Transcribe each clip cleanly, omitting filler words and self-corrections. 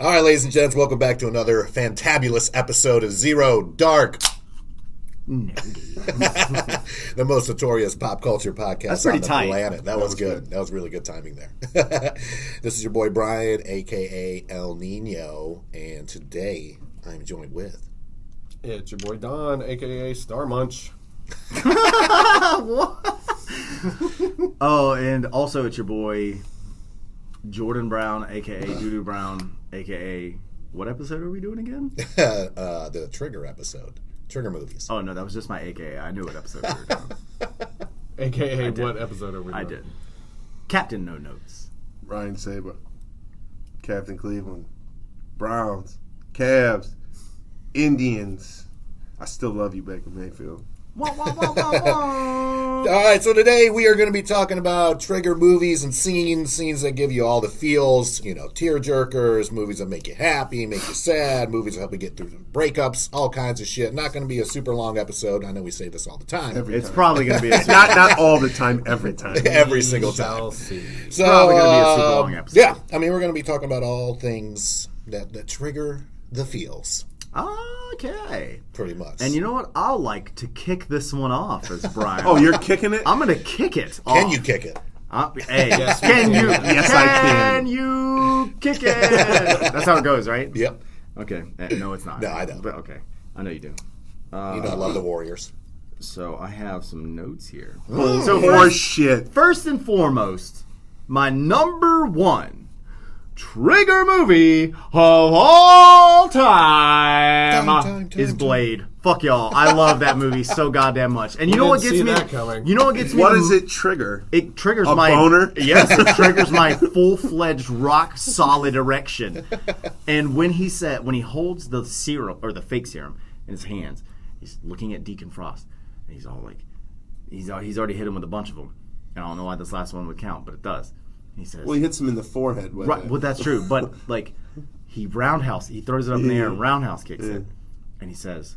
All right, ladies and gents, welcome back to another fantabulous episode of Zero Dark. The most notorious pop culture podcast on the planet. That was good. That was really good timing there. This is your boy Brian, a.k.a. El Nino, and today I'm joined with... It's your boy Don, a.k.a. Star Munch. What? Oh, and also it's your boy Jordan Brown, a.k.a. Doodoo Brown, a.k.a. What episode are we doing again? The Trigger episode. Trigger movies. Oh, no, that was just my a.k.a. I knew what episode we were doing. A.k.a. what episode are we doing? I did. Captain No Notes. Ryan Saber. Captain Cleveland. Browns. Cavs. Indians. I still love you, Baker Mayfield. Wah, wah, wah, wah, wah. All right, so today we are going to be talking about Trigger movies and scenes that give you all the feels, you know, tear jerkers, movies that make you happy, make you sad, movies that help you get through breakups, all kinds of shit. Not going to be a super long episode. I know we say this all the time. It's probably going to be a super not all the time, every time. Every single time. So, probably going to be a super long episode. Yeah, I mean, we're going to be talking about all things that trigger the feels. Okay. Pretty much. And you know what? I'll like to kick this one off as Brian. Oh, you're kicking it? I'm going to kick it off. Can you kick it? Hey, yes, can you? Yes, I can. Can you kick it? That's how it goes, right? Yep. Okay. No, it's not. No, I don't. But okay. I know you do. You know I love the Warriors. So I have some notes here. So horse shit. First and foremost, my number one Trigger movie of all time is Blade. Fuck y'all. I love that movie so goddamn much. And you know what gets me? You know what gets me? What does it trigger? It triggers A my boner? Yes, it triggers my full-fledged rock solid erection. And when he holds the serum or the fake serum in his hands, he's looking at Deacon Frost, and he's all like, he's already hit him with a bunch of them. And I don't know why this last one would count, but it does. He says, Well, he hits him in the forehead with right, it. well, that's true. But, like, he throws it up in the air and roundhouse kicks it. And he says,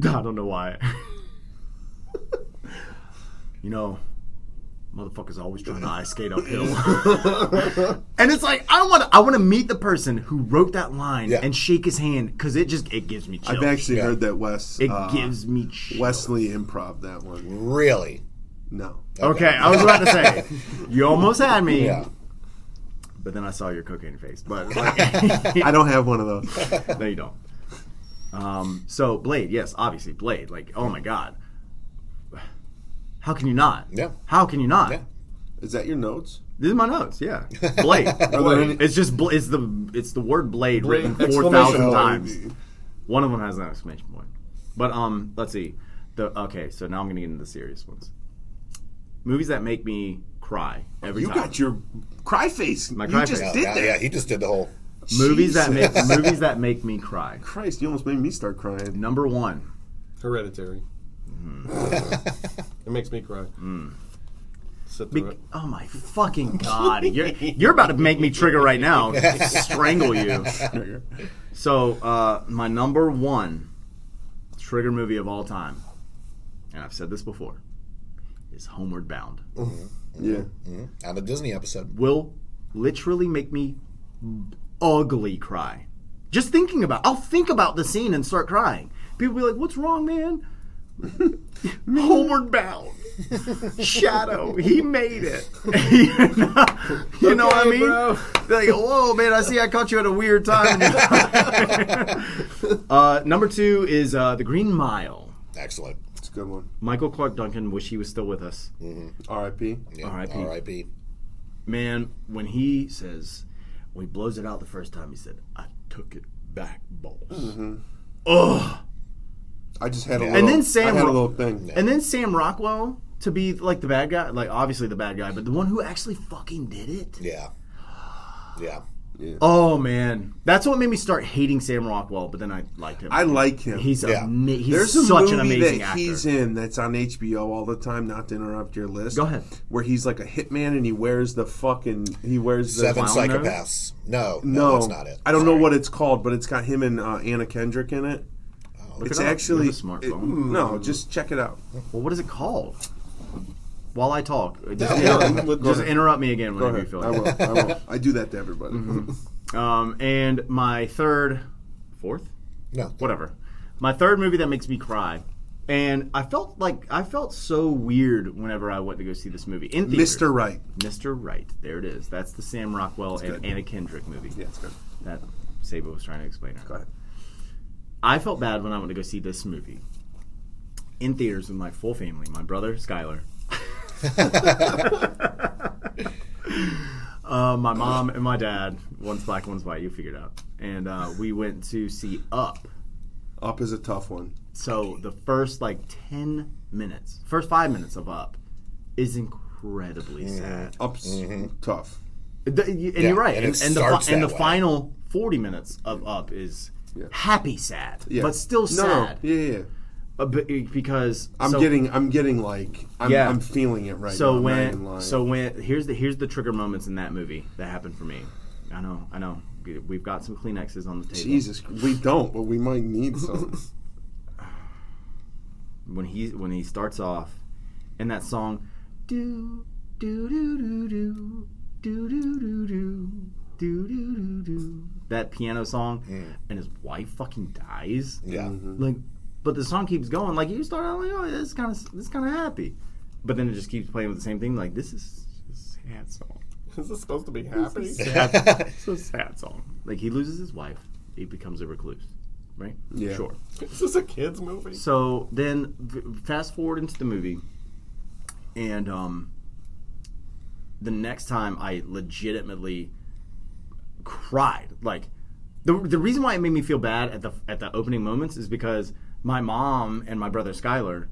I don't know why. You know, motherfuckers always trying to ice skate uphill. And it's like, I want to meet the person who wrote that line and shake his hand, because it gives me chills. I've actually heard that Wes... It gives me chills. Wesley improv that one. Really? No. Okay, I was about to say, you almost had me. Yeah. But then I saw your cocaine face. But like, I don't have one of those. No, you don't. So Blade, yes, obviously Blade. Like, oh my god, how can you not? Yeah. How can you not? Yeah. Is that your notes? These are my notes. Yeah, Blade. It's just it's the word Blade written 4,000 times. One of them has an exclamation point. But let's see. Okay, so now I'm gonna get into the serious ones. Movies that make me cry every time. You got your cry face. My cry you just face. did that. Yeah, he just did the whole... Movies that make me cry. Christ, you almost made me start crying. Number one. Hereditary. It makes me cry. Sit through it. Oh my fucking god! You're about to make me trigger right now. Strangle you. So my number one trigger movie of all time, and I've said this before, is Homeward Bound. Mm-hmm. Yeah. Mm-hmm. On the Disney episode. Will literally make me ugly cry. Just thinking about I'll think about the scene and start crying. People be like, what's wrong, man? Homeward Bound. Shadow. He made it. you know what I mean? Bro. They're like, whoa, man, I see I caught you at a weird time. Number two is The Green Mile. Excellent. It's a good one. Michael Clark Duncan, wish he was still with us. Mm-hmm. R.I.P. Yeah. R.I.P. R.I.P. Man, when he blows it out the first time, he said, I took it back, balls. Mm-hmm. Ugh. I just had a And then Sam I had a little thing. And then Sam Rockwell to be like the bad guy, like obviously the bad guy, but the one who actually fucking did it. Yeah. Yeah. Yeah. Oh man, that's what made me start hating Sam Rockwell. But then I liked him. I like him. He's There's such a an movie amazing that actor. he's in that's on HBO all the time. Not to interrupt your list. Go ahead. Where he's like a hitman and he wears the Seven clown Psychopaths. No, that's not it. I don't know what it's called, but it's got him and Anna Kendrick in it. Look It's it up. actually You have a smartphone. no. Just check it out. Well, what is it called? While I talk, just interrupt me again Go whenever you ahead. feel like I will. I do that to everybody. And my fourth? No. Whatever. My third movie that makes me cry. And I felt so weird whenever I went to go see this movie in theater. Mr. Right. Mr. Right. There it is. That's the Sam Rockwell and good. Anna Kendrick movie. Yeah, it's good. That Sabo was trying to explain. Go ahead. I felt bad when I went to go see this movie in theaters with my full family. My brother, Skylar. My mom and my dad. One's black, one's white. You figured it out. And we went to see Up. Up is a tough one. So the first 5 minutes of Up is incredibly sad. Up's tough. And you're right. and it And starts the that way. final 40 minutes of Up is happy sad, Yeah. but still sad. No. Yeah. Because I'm getting I'm feeling it right so now. when here's the trigger moments in that movie that happened for me. I know. We've got some Kleenexes on the table. Jesus, we don't, but we might need some. When he starts off in that song, do do do do do do do do do do do do, that piano song, and his wife fucking dies. Yeah. But the song keeps going. Like, you start out like, oh, this is kind of happy, but then it just keeps playing with the same thing. Like, this is a sad song. Is this supposed to be happy? It's a sad song. Like, he loses his wife, he becomes a recluse, right? Yeah. Sure. Is this a kid's movie? So then, fast forward into the movie, and the next time I legitimately cried. Like, the reason why it made me feel bad at the opening moments is because my mom and my brother Skylar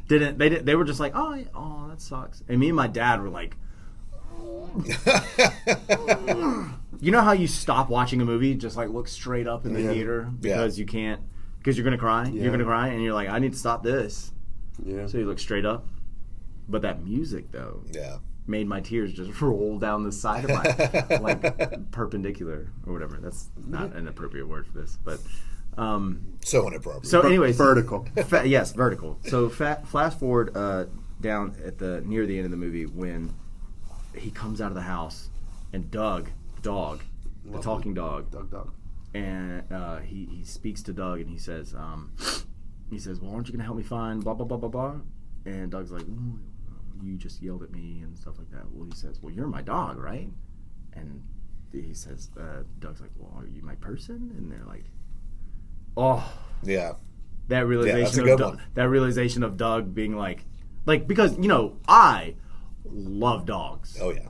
they were just like, oh, that sucks. And me and my dad were like, you know how you stop watching a movie, just like look straight up in the theater because you can't, because you're gonna cry. You're gonna cry, and you're like, I need to stop this. Yeah. So you look straight up. But that music though, made my tears just roll down the side of my like perpendicular or whatever. That's not an appropriate word for this, but So inappropriate. so anyways, Vertical. yes, vertical. So flash forward down at near the end of the movie when he comes out of the house and Doug, the talking dog, Doug. and he speaks to Doug and he says, well, aren't you gonna help me find blah blah blah blah blah? And Doug's like, you just yelled at me and stuff like that. Well, he says, well, you're my dog, right? And he says, Doug's like, well, are you my person? And they're like, oh, yeah. that realization that's a of good Doug, one. that realization of Doug being like because I love dogs. Oh yeah.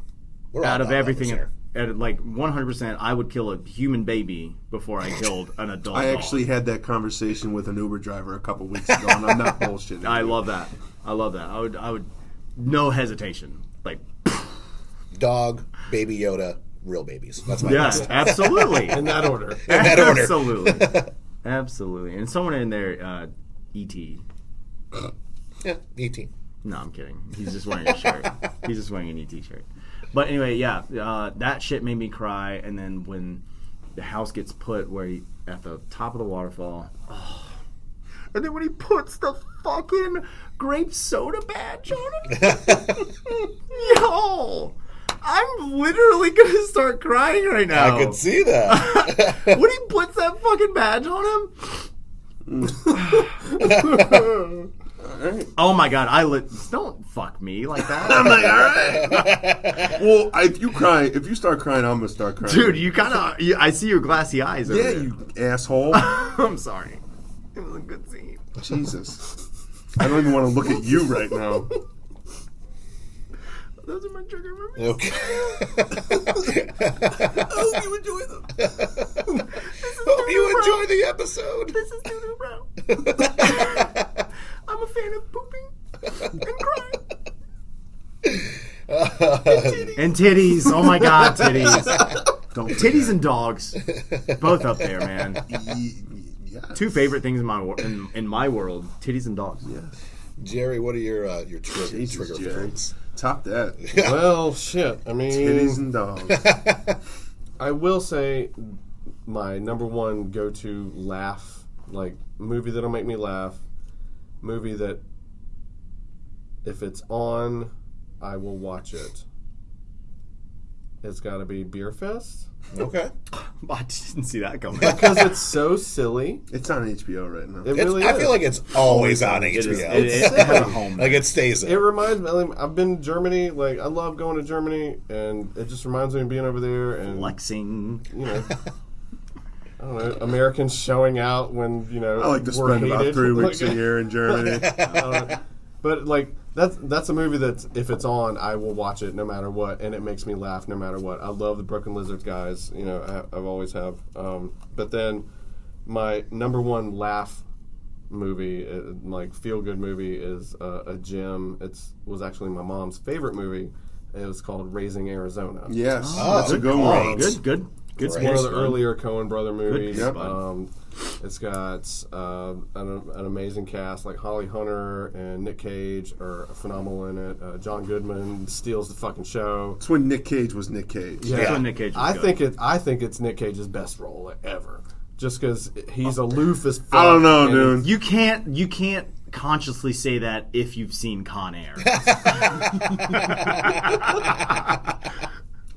We're all Out of dog everything, lovers here. at 100%, I would kill a human baby before I killed an adult. I dog. actually had that conversation with an Uber driver a couple weeks ago, and I'm not bullshitting. I love that. I would, no hesitation. Like, Dog, Baby Yoda, real babies. That's my yes, list. absolutely. In that order. In that order. Absolutely. Absolutely. And someone in there, E.T. Yeah, E.T. No, I'm kidding. He's just wearing a shirt. He's just wearing an E.T. shirt. But anyway, yeah, that shit made me cry. And then when the house gets put at the top of the waterfall, and then when he puts the fucking grape soda badge on him, yo, I'm literally gonna start crying right now. I could see that. When he puts that fucking badge on him. Oh my god! Don't fuck me like that. I'm like, all right. Well, if you start crying, I'm gonna start crying. Dude, you kind of. I see your glassy eyes. Over Yeah, there. you asshole. I'm sorry. It was a good scene. Jesus, I don't even want to look at you right now. Those are my trigger movies. Okay. I hope you enjoy them. Hope you enjoy the episode. This is Doo-Doo Brown. I'm a fan of pooping and crying. And titties. Oh my god, titties. Titties and dogs. Both up there, man. Yes. Two favorite things in my world: titties and dogs. Yes. Jerry, what are your Jesus, trigger Jerry. films? Top that. Well, shit. I mean, Titties and dogs. I will say my number one go-to laugh, like movie that'll make me laugh, movie that if it's on, I will watch it, it's got to be Beer Fest. Okay. I didn't see that coming. Because it's so silly. It's on HBO right now. It really I is. feel like it's always on It is- HBO. it has a home. Like it stays It there. reminds me. Like, I've been to Germany. Like I love going to Germany, and it just reminds me of being over there. And Flexing. you know, I don't know, Americans showing out when I like to we're spend about hated. 3 weeks Like, a year in Germany. But like that's a movie that if it's on, I will watch it no matter what, and it makes me laugh no matter what. I love the Broken Lizards guys. You know, I've always have. But then my number one laugh movie, like feel good movie, is a gem. Was actually my mom's favorite movie. It was called Raising Arizona. Yes, Oh, that's a good great. one. Good. It's Great. one of the earlier Coen brother movies. Yep. It's got an amazing cast, like Holly Hunter and Nick Cage are phenomenal in it. John Goodman steals the fucking show. It's when Nick Cage was Nick Cage. That's when Nick Cage was good. I think it's Nick Cage's best role ever, just because he's aloof as fuck. I don't know, and dude. You can't consciously say that if you've seen Con Air.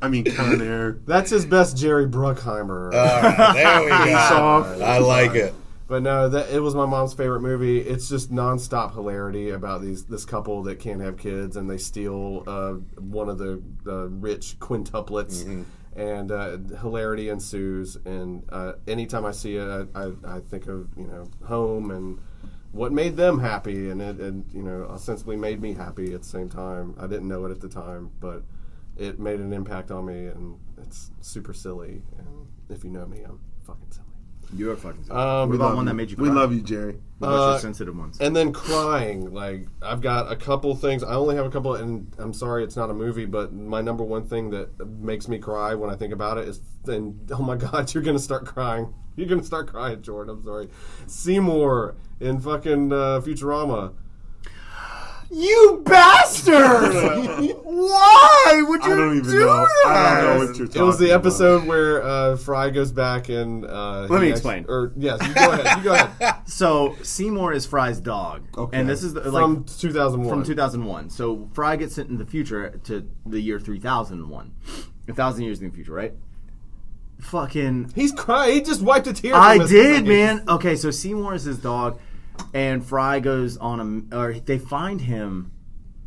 I mean, Con Air. That's his best Jerry Bruckheimer. All right, there we off. go. I like it. But no, it was my mom's favorite movie. It's just nonstop hilarity about this couple that can't have kids, and they steal one of the rich quintuplets, and hilarity ensues. And anytime I see it, I think of home and what made them happy, and it ostensibly made me happy at the same time. I didn't know it at the time, but it made an impact on me, and it's super silly. And if you know me, I'm fucking silly. You are fucking silly. We What about love one you. that made you cry? We love you, Jerry. What about your sensitive ones? And then crying, like I've got a couple things. I only have a couple, and I'm sorry it's not a movie, but my number one thing that makes me cry when I think about it is, and oh my God, you're gonna start crying. You're gonna start crying, Jordan. I'm sorry. Seymour in fucking Futurama. You bastard! Why would you I don't even do know. that? I don't know what you're talking It was the about. episode where Fry goes back and Let me explain. Yes, you go ahead. You go ahead. So Seymour is Fry's dog, Okay. and this is From 2001. From 2001. So Fry gets sent in the future to the year 3001, 1,000 years in the future, right? Fucking, He's crying. He just wiped a tear. I from his did, face. man. Okay, so Seymour is his dog, and Fry goes on or they find him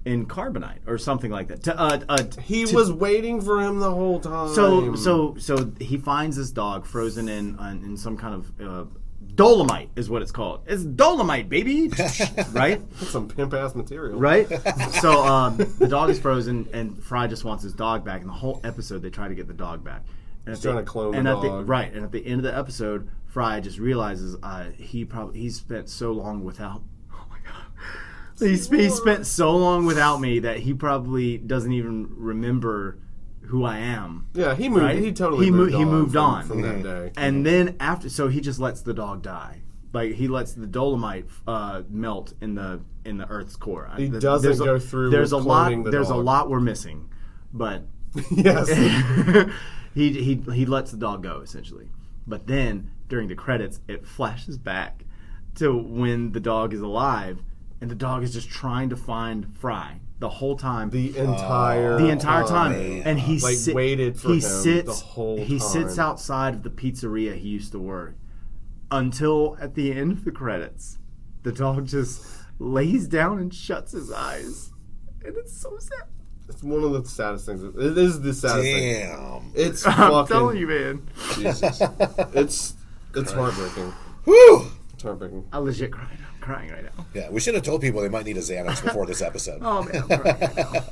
in carbonite or something like that. He was waiting for him the whole time. So he finds this dog frozen in some kind of dolomite is what it's called. It's dolomite, baby, right? That's some pimp ass material. Right? So the dog is frozen, and Fry just wants his dog back. And the whole episode, they try to get the dog back. And He's trying to clone the and dog. Right, and at the end of the episode, Fry just realizes he's spent so long without. Oh my god! He spent so long without me that he probably doesn't even remember who I am. Yeah, he moved. Right? He totally He moved moved on on. from that day. And then after, so he just lets the dog die. Like he lets the dolomite melt in the Earth's core. He doesn't go through There's with a lot. cloning the There's a dog. lot we're missing, but Yes. he lets the dog go essentially. But then during the credits, it flashes back to when the dog is alive, and the dog is just trying to find Fry the whole time. The entire time, man. and he Like, waited for him the whole He sits time. outside of the pizzeria he used to work until at the end of the credits, the dog just lays down and shuts his eyes, and it's so sad. It's one of the saddest things. It is the saddest thing. Damn. It's I'm fucking. telling you, man. Jesus. It's heartbreaking. Whew. It's heartbreaking. I legit crying. I'm crying right now. Yeah, we should have told people they might need a Xanax before this episode. Oh man, I'm crying.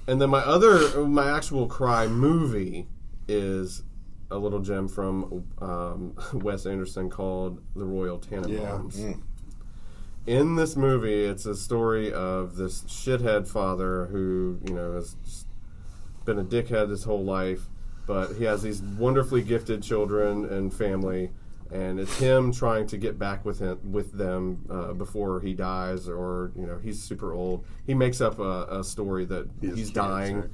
And then my actual cry movie is a little gem from Wes Anderson called The Royal Tenenbaums. In this movie, it's a story of this shithead father who, has been a dickhead his whole life, but he has these wonderfully gifted children and family, and it's him trying to get back with them before he dies, or he's super old. He makes up a story that he's dying,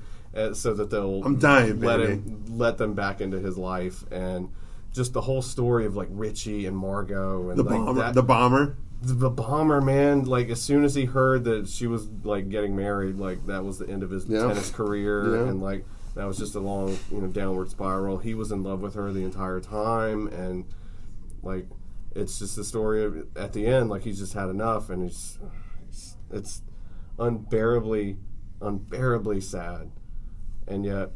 so that they'll I'm dying, let them back into his life, and just the whole story of like Richie and Margot and The bomber. The bomber, man, like as soon as he heard that she was like getting married, like that was the end of his tennis career, and like that was just a long, downward spiral. He was in love with her the entire time, and like, it's just the story of, at the end, like, he's just had enough, and it's unbearably sad, and yet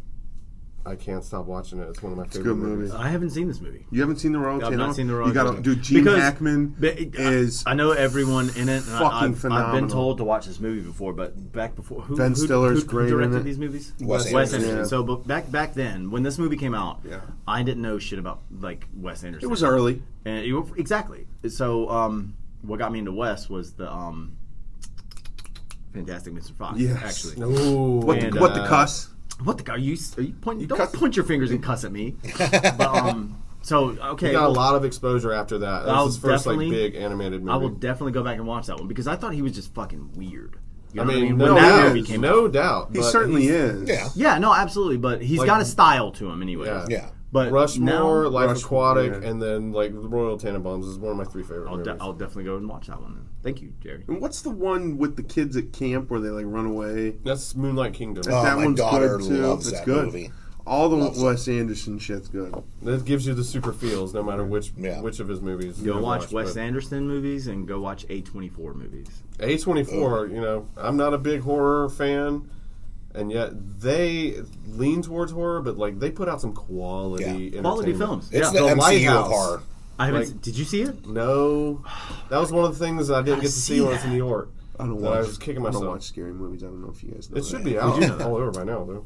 I can't stop watching it. It's one of my favorite movies. I haven't seen this movie. You haven't seen The Royal Tenenbaums? I've not seen The Royal You got to Tenenbaums. do. Gene Hackman is. I know everyone in it. And fucking phenomenal. I've been told to watch this movie before, but back before Ben Stiller's who great directed in it. these movies? Wes Anderson. Yeah. So, but back then, when this movie came out, Yeah. I didn't know shit about like Wes Anderson. It was early. And exactly. So, what got me into Wes was the Fantastic Mr. Fox. Yes. Actually. Ooh, What the cuss? What the? Are you pointing? You Don't cuss- point your fingers and cuss at me. But so okay. He got a lot of exposure after that. That I'll was his first definitely- big animated movie. I will definitely go back and watch that one because I thought he was just fucking weird. You know I what mean, when no that doubt. movie came No out. doubt. He but certainly he's- is. Yeah. Yeah, no, absolutely. But he's Like- got a style to him anyway. Yeah. But Rushmore, now, Life Rushmore, Aquatic, yeah. and then like The Royal Tenenbaums is one of my 3 favorite movies. I'll definitely go and watch that one then. Thank you, Jerry. And what's the one with the kids at camp where they like run away? That's Moonlight Kingdom. Oh, That my one's daughter good, too. loves It's that good. movie. All the Loves it. Wes Anderson shit's good. That gives you the super feels, no matter which of his movies. Go you watch Wes but Anderson movies and go watch A24 movies. A24. I'm not a big horror fan, and yet they lean towards horror, but like they put out some quality, Quality entertainment. films. It's Yeah. the MCU Lighthouse. of horror. I haven't. Like- Did you see it? No, that was one of the things I didn't get to see when I was in New York. I don't That watch. I was kicking I myself. don't watch scary movies. I don't know if you guys know. It should that. be out do know that. all over by now, though.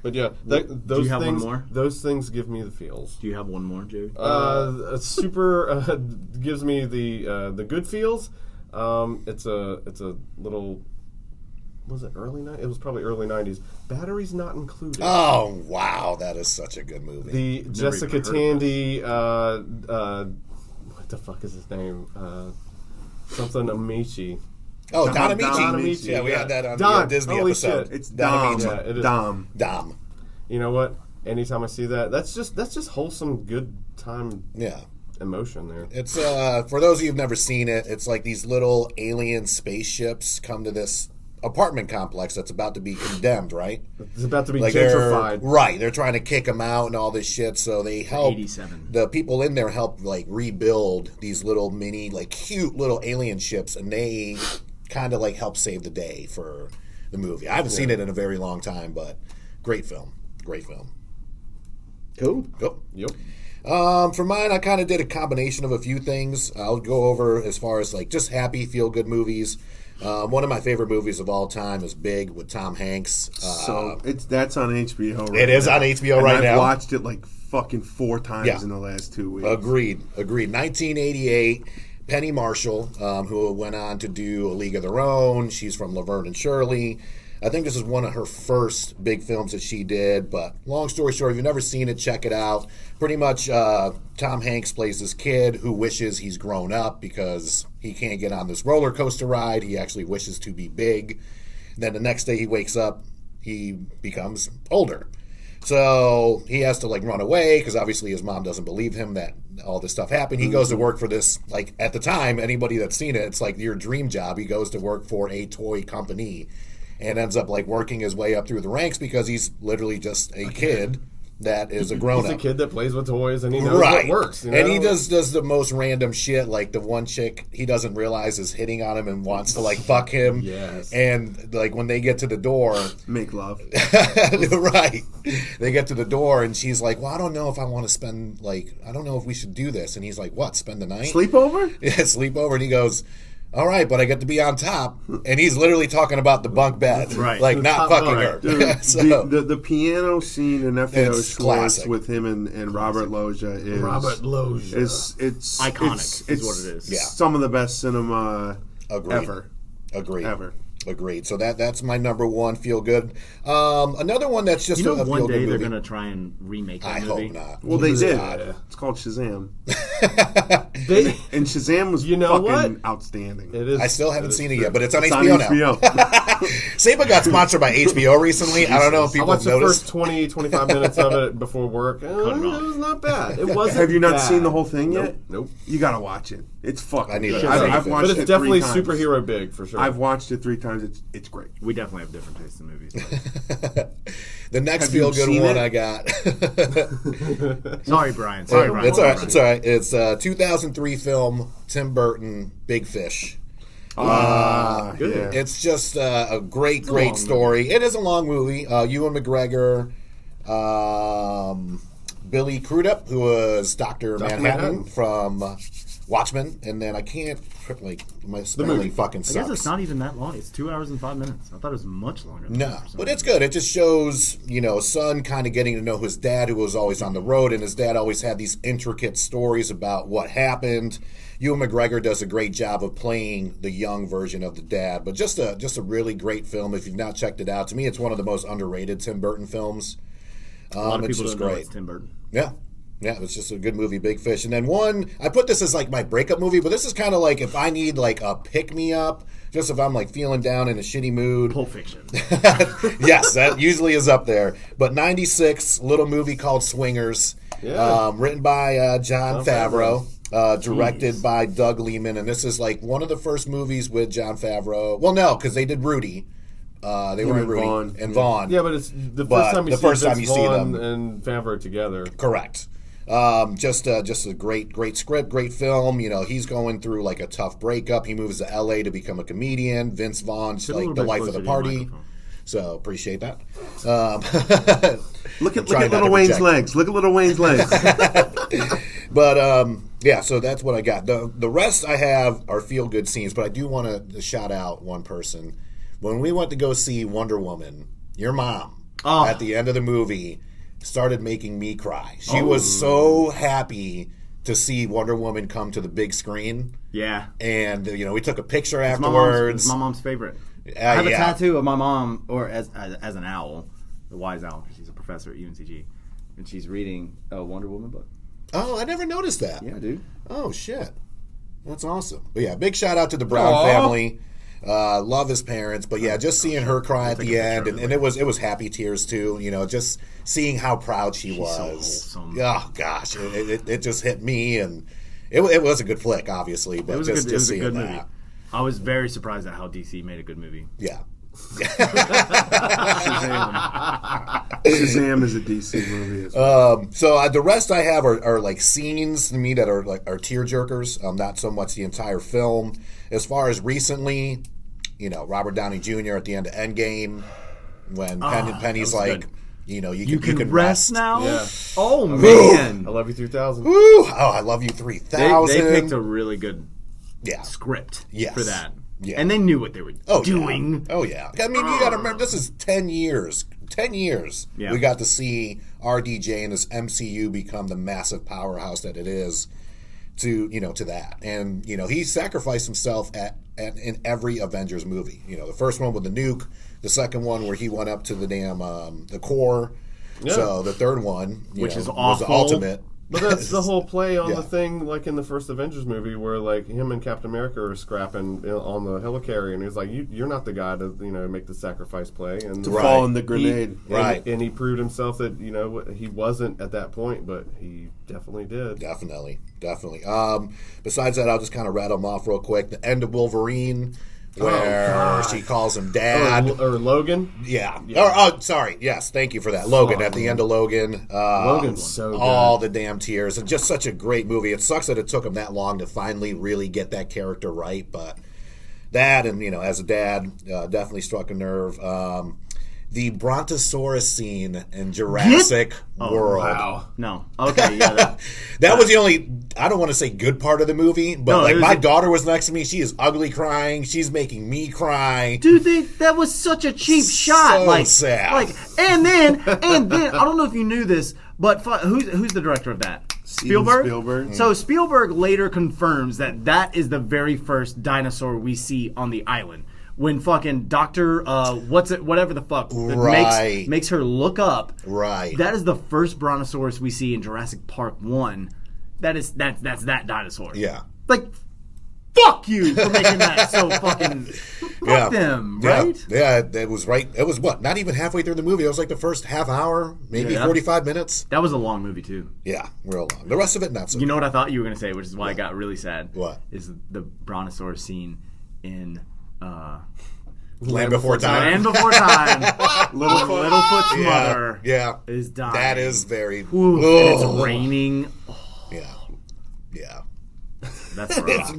But yeah, those you have one things. more? Those things give me the feels. Do you have one more, Jerry? A super gives me the good feels. It's a little. Was it early night? It was probably early 90s. Batteries Not Included. Oh, wow. That is such a good movie. The Jessica even heard of Tandy. What the fuck is his name? Something Amici. Oh, Don Amici. Amici. Yeah, we had that on Don. the Disney Holy episode. shit. It's Don Dom. Amici. Yeah, it is. Dom. Dom. You know what? Anytime I see that, that's just wholesome, good time Yeah. emotion there. It's for those of you who've never seen it, it's like these little alien spaceships come to this apartment complex that's about to be condemned, right? It's about to be Like gentrified. they're trying to kick them out and all this shit. So they help 87. the people in there help like rebuild these little mini, like cute little alien ships, and they kind of like help save the day for the movie. I haven't seen it in a very long time, but great film, great film. Cool. Go. Yep. For mine, I kind of did a combination of a few things. I'll go over as far as like just happy, feel good movies. One of my favorite movies of all time is Big with Tom Hanks. So that's on HBO. Right It is now. on HBO And right I've now. watched it like fucking 4 times Yeah. in the last 2 weeks. Agreed. 1988. Penny Marshall, who went on to do A League of Their Own. She's from Laverne and Shirley. I think this is one of her first big films that she did. But long story short, if you've never seen it, check it out. Pretty much, Tom Hanks plays this kid who wishes he's grown up because he can't get on this roller coaster ride. He actually wishes to be big. Then the next day he wakes up, he becomes older. So he has to like run away because obviously his mom doesn't believe him that all this stuff happened. He goes to work for this, like at the time, anybody that's seen it, it's like your dream job. He goes to work for a toy company and ends up like working his way up through the ranks because he's literally just a kid that is a grown He's up. a kid that plays with toys and he knows Right. what works. You know? And he does the most random shit. Like the one chick he doesn't realize is hitting on him and wants to like fuck him. Yes. And like when they get to the door, Make love. right. They get to the door and she's like, well, I don't know if I want to spend like, I don't know if we should do this. And he's like, what, spend the night? Sleepover? Yeah, sleep over. And he goes, all right, but I get to be on top. And he's literally talking about the bunk bed. Right. Like The not top fucking bunk. her. Dude, So, the piano scene in FAO It's Schwartz classic. with him and Robert Loggia is Robert Loggia. It's Iconic is what it is. Yeah. Some of the best cinema Agreed. ever. Agreed. Ever. Agreed. So that's my number one feel good. Another one that's just You know, a one feel day good they're movie. going to try and remake that I movie. hope not. Well, they did. God. It's called Shazam. And Shazam was fucking outstanding. It is. I still haven't seen it yet, but it's on It's HBO on now. HBO. Saban got sponsored by HBO recently. I don't know if I people watched have the noticed. first 20, 25 minutes of it before work. It was not bad. It wasn't. Have you not bad. seen the whole thing yet? Nope. You gotta watch it. It's fucking I need good. to. I've watched But it it's definitely 3 times. superhero big for sure. I've watched it 3 times. It's great. We definitely have different tastes in movies. The next Have you feel-good seen one it? I got. Sorry, Brian. Sorry, Brian. It's all right. It's all right. It's a 2003 film, Tim Burton, Big Fish. Yeah. It's just a great story. It is a long movie. Ewan McGregor, Billy Crudup, who was Dr. Manhattan from Watchmen, and then I can't, my spelling fucking I sucks. guess it's not even that long. It's 2 hours and 5 minutes. I thought it was much longer. Than No, that for some but reason. it's good. It just shows, a son kind of getting to know his dad, who was always on the road, and his dad always had these intricate stories about what happened. Ewan McGregor does a great job of playing the young version of the dad, but just a really great film. If you've not checked it out, to me, it's one of the most underrated Tim Burton films. A lot of It's people just don't know great. it's Tim Burton. Yeah. Yeah, it's just a good movie, Big Fish. And then one, I put this as like my breakup movie, but this is kind of like if I need like a pick-me-up, just if I'm like feeling down in a shitty mood. Pulp Fiction. Yes, that usually is up there. But 96, little movie called Swingers, written by Jon Favreau, directed by Doug Liman. And this is like one of the first movies with Jon Favreau. Well, no, because they did Rudy. They were in Rudy Vaughn. and Vaughn. Yeah, but it's the But first time you the see first time Vince you see Vaughn them. and Favreau together. Correct. Just a great script, great film. He's going through like a tough breakup. He moves to LA to become a comedian. Vince Vaughn's Sit a like little the bit life of closer the to your party. microphone. So appreciate that. Look at trying not Little to Wayne's project. legs. Look at Little Wayne's legs. But yeah, so that's what I got. The rest I have are feel good scenes, but I do want to shout out one person. When we went to go see Wonder Woman, your mom at the end of the movie started making me cry. She was so happy to see Wonder Woman come to the big screen. Yeah. And we took a picture It's afterwards. my mom's favorite. I have a yeah. tattoo of my mom, or as an owl, the wise owl, because she's a professor at UNCG, and she's reading a Wonder Woman book. Oh, I never noticed that. Yeah, dude. Oh shit, that's awesome. But yeah, big shout out to the Brown family. Love his parents, but yeah, just seeing her cry at the end, and it was happy tears too. Just seeing how proud she was. wholesome. Oh gosh, it just hit me, and it was a good flick, obviously. But It was just a seeing good that, movie. I was very surprised at how DC made a good movie. yeah. Shazam is a DC movie as well. So the rest I have are like scenes to me that are tear jerkers. Not so much the entire film. As far as recently, Robert Downey Jr. at the end of Endgame, when Penny's that was like, good. you can rest now. Yeah. Oh man, I love you 3000. Woo! Oh, I love you 3000. they picked a really good script Yes. for that. Yeah. And they knew what they were doing. Yeah. Oh yeah. I mean, you got to remember this is 10 years. 10 years. Yeah. We got to see RDJ and this MCU become the massive powerhouse that it is. To that, and he sacrificed himself in every Avengers movie. The first one with the nuke, the second one where he went up to the damn the core. Yeah. So the third one, Which is was the awful. ultimate. But that's the whole play on Yeah. the thing, like in the first Avengers movie, where like him and Captain America are scrapping on the helicarrier, and he's like, "You're not the guy to make the sacrifice play." And To fall in the grenade. and he proved himself that he wasn't at that point, but he definitely did. Definitely. Besides that, I'll just kind of rattle them off real quick. The end of Wolverine, where she calls him Dad. Or Logan. Yeah. Oh, sorry. Yes, thank you for that. Logan, at the end of Logan. Logan's so good. All the damn tears. And just such a great movie. It sucks that it took him that long to finally really get that character right, but that, and, as a dad, definitely struck a nerve. The Brontosaurus scene in Jurassic World. Wow. No. Okay. Yeah. That was the only, I don't want to say good part of the movie, but No, it was my daughter was next to me. She is ugly crying. She's making me cry. Dude, that was such a cheap shot. So sad. And then I don't know if you knew this, but who's the director of that? Spielberg. Spielberg. So Spielberg later confirms that is the very first dinosaur we see on the island. When fucking Dr. whatever the fuck Right. makes her look up. Right. That is the first brontosaurus we see in Jurassic Park 1. that's that dinosaur. Yeah. Like, fuck you for making that so fucking. Fuck them, right? Yeah, it was right. It was what? Not even halfway through the movie. It was like the first half hour, maybe 45 minutes. That was a long movie too. Yeah, real long. The rest of it, not so. You know what I thought you were going to say, which is why I got really sad. What? Is the brontosaurus scene in Land Before Time. Land Before Time. Littlefoot's mother is dying. That is very. And it's raining. Yeah. That's rough.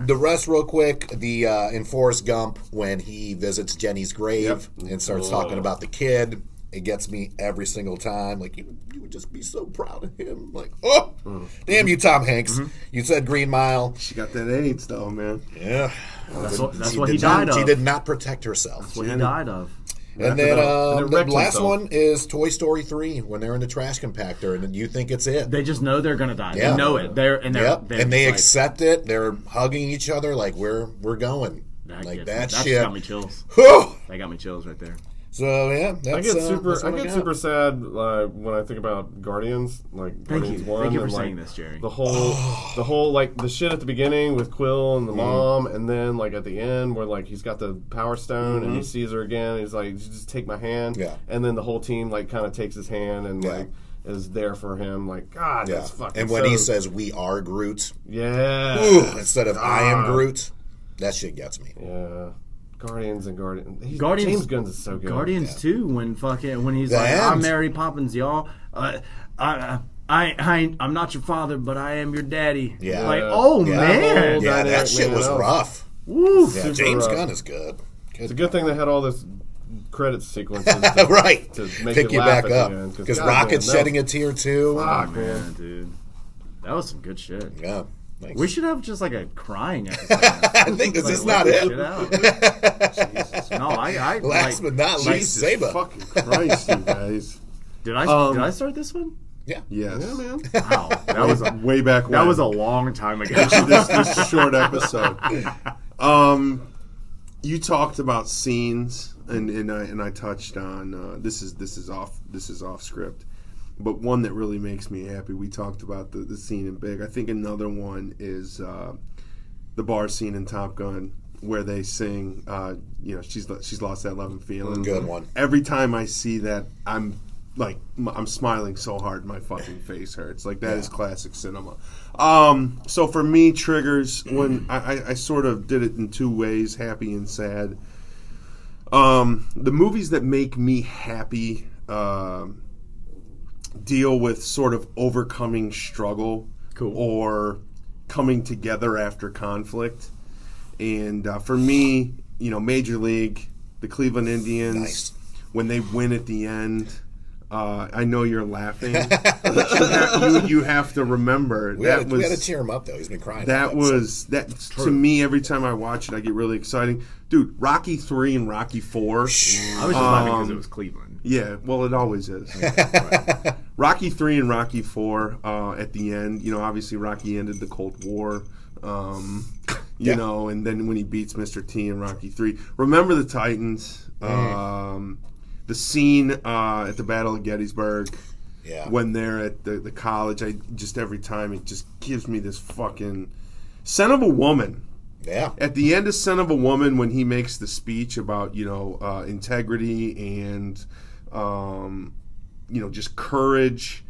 The rest, real quick. In Forrest Gump, when he visits Jenny's grave and starts talking about the kid, it gets me every single time. Like, you would just be so proud of him. Like, damn you, Tom Hanks. You said Green Mile. She got that AIDS though, man. Yeah, That's what he died of. She did not protect herself. That's what he died of. And then the last one is Toy Story 3 when they're in the trash compactor, and then you think it's it. They just know they're gonna die. Yeah. They know it. And they accept it. They're hugging each other like we're going. That shit got me chills. That got me chills right there. So yeah, I get super sad when I think about Guardians, like Guardians 1. Thank you for and, saying this, Jerry. The whole like the shit at the beginning with Quill and the mom, and then like at the end where like he's got the Power Stone and he sees her again. He's like, just take my hand. Yeah. And then the whole team like kind of takes his hand and like is there for him. Like, God, that's fucking. And when he says "We are Groot," instead of "I am Groot," that shit gets me. Yeah. Guardians. James Gunn's is so good. Guardians 2 when he's like, end. I'm Mary Poppins, y'all. I'm not your father, but I am your daddy. Yeah. Like, man. Yeah, that shit was rough. Woo. Yeah, James Gunn is good. It's a good thing they had all this credits sequences right to make pick you back laugh up because Rocket's shedding a tear too. Fuck, man, dude. That was some good shit. Yeah. Thanks. We should have just like a crying episode. I think this is not it. No, I last but not least, Zeba. Fucking Christ, you guys. Did I start this one? Yeah. Yes. Yeah, man. Wow, that was way back when. That was a long time ago. this short episode. You talked about scenes, and I touched on this is off script, but one that really makes me happy. We talked about the scene in Big. I think another one is the bar scene in Top Gun where they sing. She's lost that love and feeling. Good one. Every time I see that, I'm smiling so hard my fucking face hurts. Like, that is classic cinema. So for me, triggers, when I sort of did it in two ways, happy and sad. The movies that make me happy deal with sort of overcoming struggle or coming together after conflict. And for me, Major League, the Cleveland Indians, when they win at the end, I know you're laughing. you have to remember we had to cheer him up though. He's been crying. To me, every time I watch it, I get really exciting. Dude, Rocky 3 and Rocky 4. I was just laughing because it was Cleveland. Yeah, well, it always is. Right. Rocky 3 and Rocky 4 at the end. Obviously Rocky ended the Cold War. And then when he beats Mr. T in Rocky 3. Remember the Titans. The scene at the Battle of Gettysburg, when they're at the college, every time it just gives me this fucking Son of a Woman. Yeah. At the end of Son of a Woman, when he makes the speech about integrity and just courage.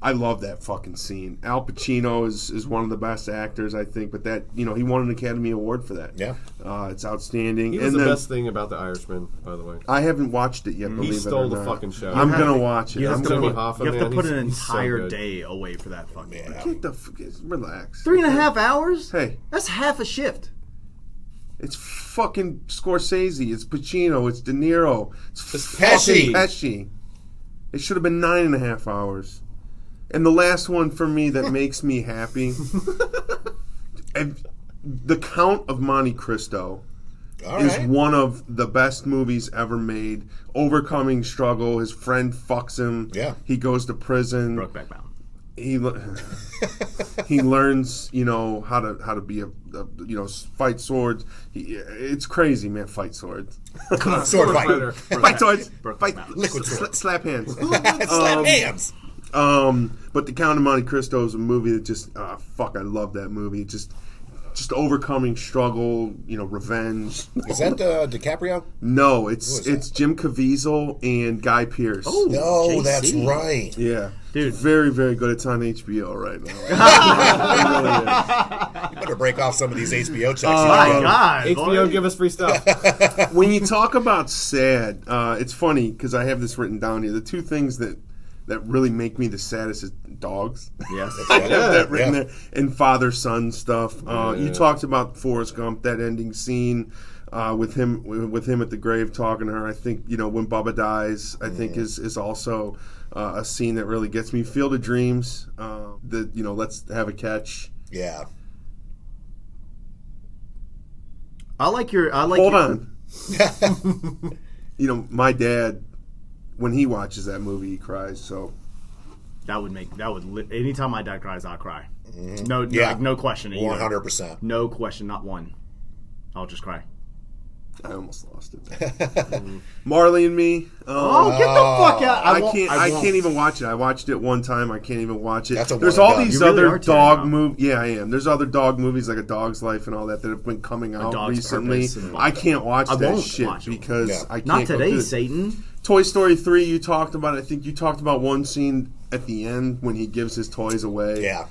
I love that fucking scene. Al Pacino is one of the best actors, I think, but that he won an Academy Award for that. Yeah, it's outstanding. He was the best thing about The Irishman, by the way. I haven't watched it yet. He stole the fucking show. I'm gonna watch it. You have to put an He's entire so day away for that fucking. Relax. 3.5 hours. Hey, that's half a shift. It's fucking Scorsese. It's Pacino. It's De Niro. It's Pesci. It should have been 9.5 hours. And the last one for me that makes me happy, The Count of Monte Cristo is one of the best movies ever made. Overcoming struggle. His friend fucks him. Yeah. He goes to prison. Brokeback Mountain. He learns, how to be fight swords. It's crazy, man. Fight swords. Sword fighter. Fight swords. Fight Liquid sword. slap hands. Slap hands. But The Count of Monte Cristo is a movie that just I love that movie. Just overcoming struggle, revenge. Is that DiCaprio? No, it's Jim Caviezel and Guy Pearce. Oh, no, JC. that's right. Yeah. Dude. Very, very good. It's on HBO right now. You better break off some of these HBO checks. My God, HBO, boy. give us free stuff. When you talk about sad, it's funny because I have this written down here. The two things that really make me the saddest is dogs. Yes. I have that written there. And father-son stuff. You talked about Forrest Gump, that ending scene with him at the grave talking to her. I think, when Bubba dies, I think is also a scene that really gets me. Field of Dreams, let's have a catch. Yeah. Hold on. My dad, when he watches that movie, he cries. So anytime my dad cries, I'll cry. Yeah. No question. 100%. No question, not one. I'll just cry. I almost lost it. Marley and Me. Get the fuck out! I can't even watch it. I watched it one time. I can't even watch it. There's all these You really other are dog movies. Yeah, I am. There's other dog movies like A Dog's Life and all that have been coming out Dog's recently. Purpose and I can't watch I that won't shit watch 'em. because Yeah. I can't. Not go today, through it. Satan. Toy Story 3, you talked about. I think you talked about one scene at the end when he gives his toys away. Yeah.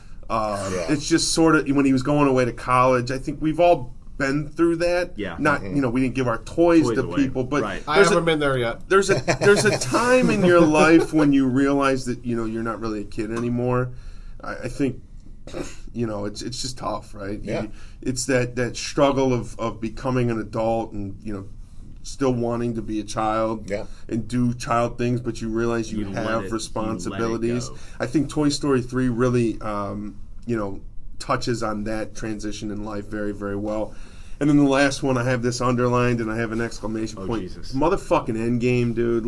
It's just sort of when he was going away to college. I think we've all been through that. Yeah. Not we didn't give our toys to away. people, but Right. I haven't been there yet. there's a time in your life when you realize that you're not really a kid anymore. I think it's just tough, right? Yeah. It's that struggle of becoming an adult and still wanting to be a child and do child things, but you realize you have responsibilities. go. I think Toy Story 3 really touches on that transition in life very, very well. And then the last one, I have this underlined and I have an exclamation point. Jesus. Motherfucking Endgame, dude.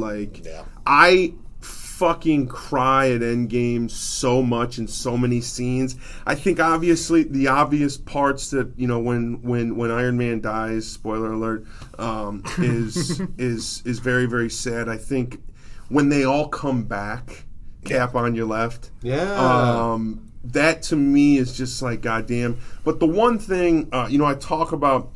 I fucking cry at Endgame so much in so many scenes. I think obviously the obvious parts that when Iron Man dies, spoiler alert, is very, very sad. I think when they all come back, Cap on your left. Yeah. That to me is just like goddamn. But the one thing, I talk about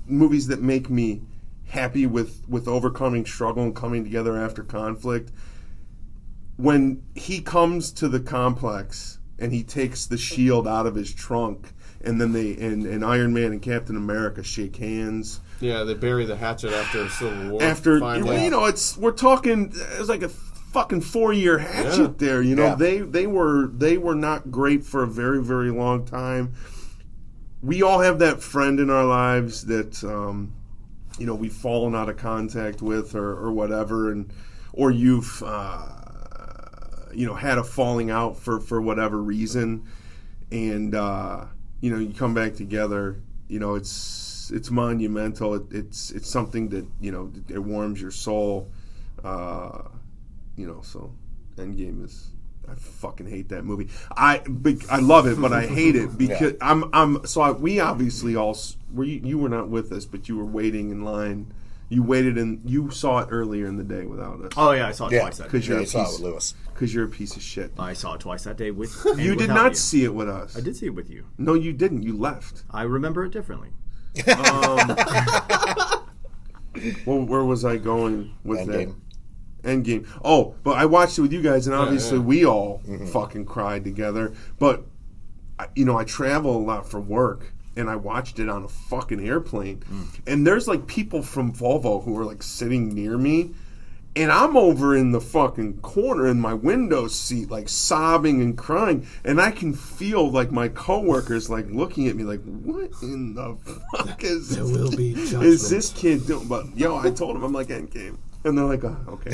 movies that make me happy with overcoming struggle and coming together after conflict. When he comes to the complex and he takes the shield out of his trunk, and then and Iron Man and Captain America shake hands. Yeah, they bury the hatchet after Civil War. We're talking. It was like a fucking 4-year hatchet there. They were not great for a very, very long time. We all have that friend in our lives that we've fallen out of contact with or whatever, or you've had a falling out for whatever reason, and you come back together. It's monumental. It's something that it warms your soul. So Endgame is. I fucking hate that movie. I love it, but I hate it because we obviously all you were not with us, but you were waiting in line. You waited and you saw it earlier in the day without us. Oh yeah, I saw it twice that day. Because you're saw it with Lewis. Because you're a piece of shit. I saw it twice that day with You did not see it with us. I did see it with you. No, you didn't. You left. I remember it differently. Well, where was I going with Endgame. that? Endgame. Oh, but I watched it with you guys, and obviously we all fucking cried together. But I travel a lot for work, and I watched it on a fucking airplane. And there's like people from Volvo who are like sitting near me, and I'm over in the fucking corner in my window seat, like sobbing and crying, and I can feel like my coworkers like looking at me like, "What in the fuck is There will be judgment. is this kid doing?" But I told him I'm like Endgame, and they're like, "Oh, okay."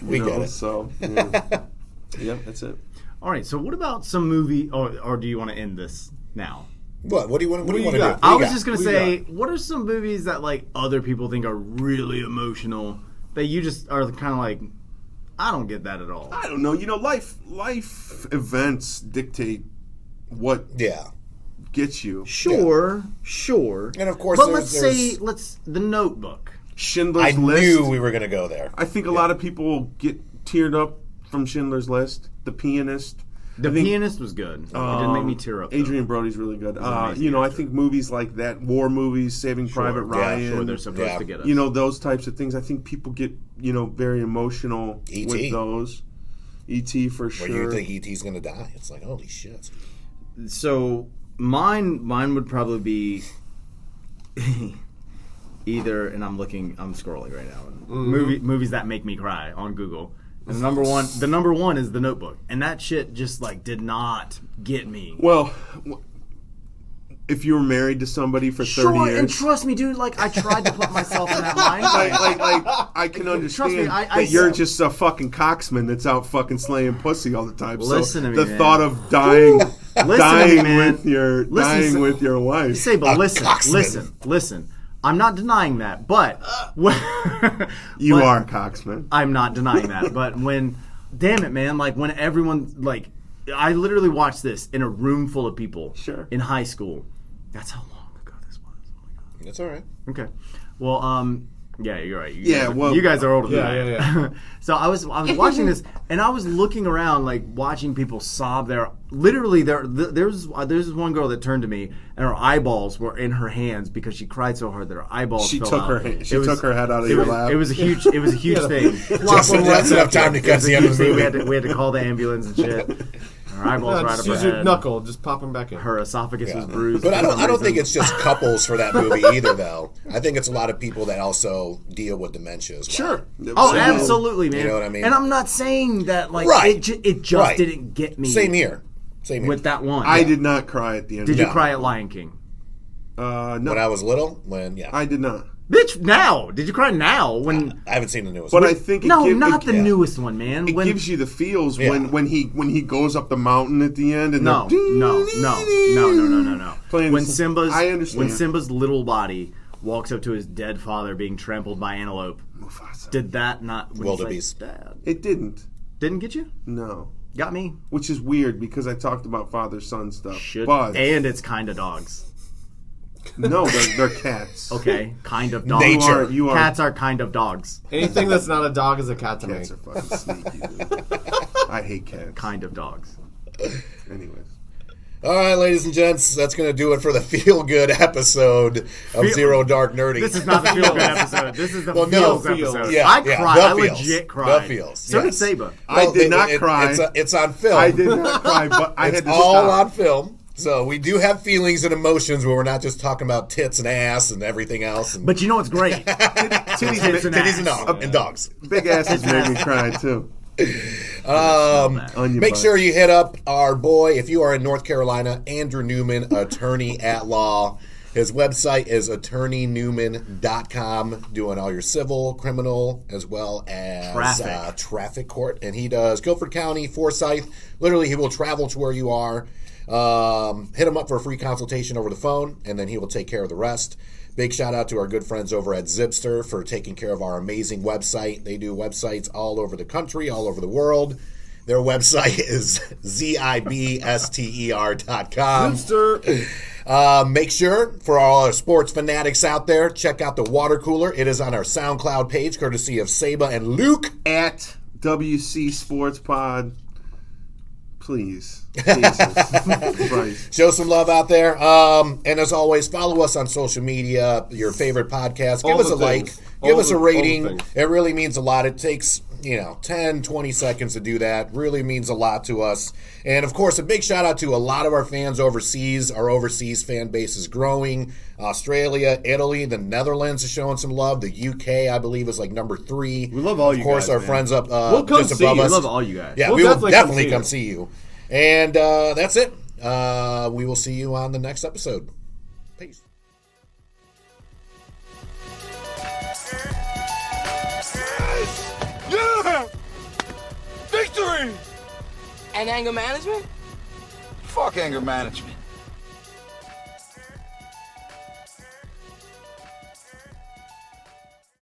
We get it. So yeah, that's it. All right, so what about some movie, or do you want to end this now? What do you want to do? got? I was just gonna say, what are some movies that like other people think are really emotional that you just are kind of like, I don't get that at all. I don't know. Life events dictate what Yeah. gets you. Sure. And of course, But there's The Notebook. Schindler's I List. knew we were going to go there. I think a lot of people get teared up from Schindler's List. The Pianist. The Pianist was good. It didn't make me tear up. Though. Adrian Brody's really good. I think movies like that, war movies, Saving Private Ryan. Sure, they're supposed to get us. Those types of things. I think people get, very emotional with those. E.T. for sure. When you think E.T.'s going to die, it's like, holy shit. So mine would probably be either, and I'm scrolling right now. Movies that make me cry on Google. And the number one is The Notebook, and that shit just did not get me. Well, if you were married to somebody for 30 years, and trust me, dude. I tried to put myself in that mind. I can understand me, that you're just a fucking cocksman that's out fucking slaying pussy all the time. Listen so to me, the man. thought of dying with your wife. Say, but listen. I'm not denying that, but you are a cocksman. I'm not denying that, but damn it, man! When everyone I literally watched this in a room full of people. Sure. In high school. That's how long ago this was. Oh my god. It's all right. Okay. Well, yeah, you're right. You guys are older than I am. Yeah. So I was watching this, and I was looking around, watching people sob there. Literally, there's this one girl that turned to me, and her eyeballs were in her hands because she cried so hard that her eyeballs fell out. Took her head out of your lap. It was a huge thing. Just enough time to catch the end of the movie. We had to call the ambulance and shit. Her eyeballs right up her use head. your knuckle, just pop them back in. Her esophagus was bruised. But I don't think it's just couples for that movie either, though. I think it's a lot of people that also deal with dementia as well. Sure. Oh, absolutely, man. You know what I mean? And I'm not saying that it just didn't get me. Same here. With that one. I did not cry at the end. Did you cry at Lion King? No. When I was little? I did not. Bitch, now. Did you cry now? When I haven't seen the newest but one. I think not the newest one, man. It gives you the feels when he goes up the mountain at the end and no. When Simba's I understand. When Simba's little body walks up to his dead father being trampled by antelope. Mufasa. Did that not Wildebeest. Dad? It didn't. Didn't get you? No. Got me. Which is weird because I talked about father-son stuff. And it's kind of dogs. No, they're cats. Okay, kind of dogs. Nature. Cats are kind of dogs. Anything that's not a dog is a cat to me. Cats are fucking sneaky, dude. I hate cats. Kind of dogs. Anyways. All right, ladies and gents, that's going to do it for the feel-good episode of Zero Dark Nerdy. This is not the feel-good episode. This is the feels episode. Yeah, I cried. I feels. legit cried. The feels. So did Saba. I did not cry. It's on film. I did not cry, but I had to all stop. on film. So we do have feelings and emotions where we're not just talking about tits and ass and everything else. And But you know what's great? titties and dogs. Big asses made me cry, too. Make sure you hit up our boy, if you are in North Carolina, Andrew Newman, attorney at law. His website is attorneynewman.com, doing all your civil, criminal, as well as traffic court. And he does Guilford County, Forsyth. Literally, he will travel to where you are. Hit him up for a free consultation over the phone, and then he will take care of the rest. Big shout out to our good friends over at Zipster for taking care of our amazing website. They do websites all over the country, all over the world. Their website is zibster.com. Zipster. Make sure, for all our sports fanatics out there, check out the water cooler. It is on our SoundCloud page, courtesy of Saba and Luke. At WC Sports Pod. Please. Christ. Show some love out there. And as always, follow us on social media, your favorite podcast. Give us a like. Give us a rating. It really means a lot. It takes, 10, 20 seconds to do that. Really means a lot to us. And, of course, a big shout-out to a lot of our fans overseas. Our overseas fan base is growing. Australia, Italy, the Netherlands is showing some love. The UK, I believe, is number 3. We love all you guys. Of course, our friends up we'll just above us. We love all you guys. Yeah, we will definitely come see you. And that's it. We will see you on the next episode. Peace. Yeah! Victory! And anger management? Fuck anger management.